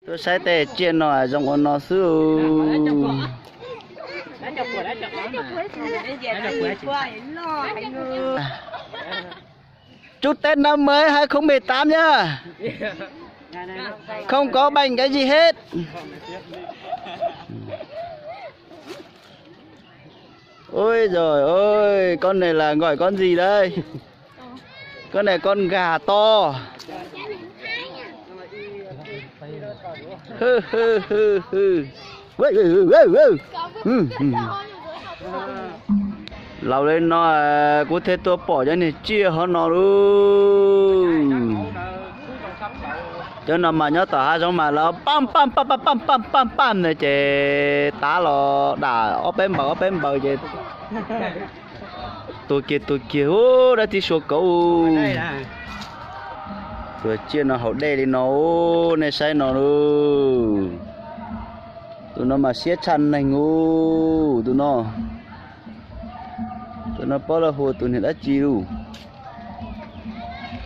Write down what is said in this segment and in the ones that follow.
tôi sẽ để chiên nó trong con nó sư chúc Tết năm mới 2018 nhá. Không có bệnh cái gì hết. Ôi giời ơi, con này là gọi con gì đây? Con này con gà to. Hừ hừ hừ hừ. Lâu lên nó có thể tôi bỏ cho này chia hơn nó luôn. Cho nó mà nhớ tờ hai giống mà nó pam pam pam pam pam pam pam pam này chè tá lo đà ở bên bờ chè. Tôi kia ô đã thì số cậu. Tôi chia nó hậu đây đi nó này sai nó luôn. Tụi nó mà siết chăn này ngu tụi nó bỏ là hồ tụi này đã chịu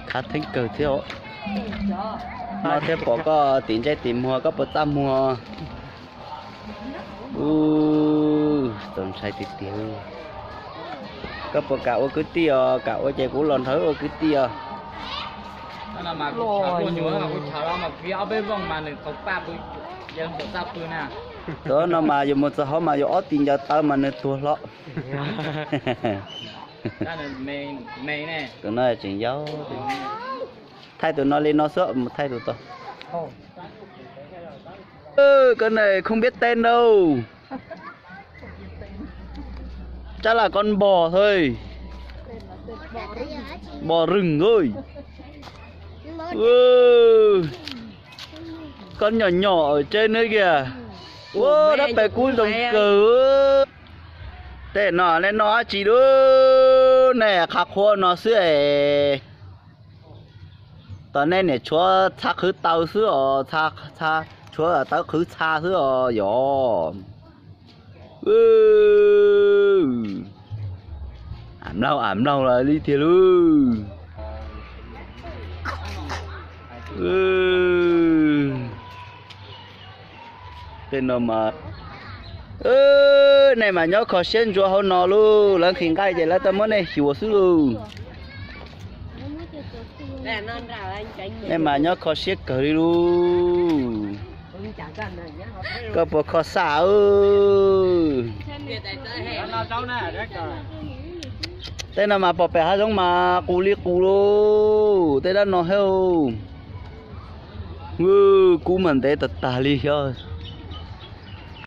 khá thích cờ theo nó theo bỏ có tiền trái tìm mua có bớt tam mua tụi sai tiền tiêu có bỏ cả ô cứ tiêu cả ô chạy cũ lòn thở ô cứ tiêu nó mà cô nhớ mà cô chào nó mà phía bên vòng mà này có ba bữa giờ một sao bữa nè đó nó mà giờ một số mà giờ tiền giờ tao mà nó thua lọ đó là mày nè tụi nó là chuyện giấu thay tụi nó lên nó sợ một thay tụi tao con này không biết tên đâu chắc là con bò thôi bò rừng thôi. Con nhỏ nhỏ ở trên nơi kìa. Đã phải cúi đồng cờ. Để nó lên nó chỉ đứa nè khắc hoa nó sữa. Tao nên nè chúa chắc khứ tao sữa chắc chúa là tao khứ xa sữa yo. Ảm đâu là đi thiệt luôn. Tên nó mà này mà nhớ khó xem cho họ nó luôn lần khiến cái gì là tao mới này hiểu sự luôn này mà nhớ khó xem cởi luôn có bộ khó xả tên nào mà bỏ bẻ hai giống mà cú li cú lô tên đó nó heo cú mình té tật tà li cho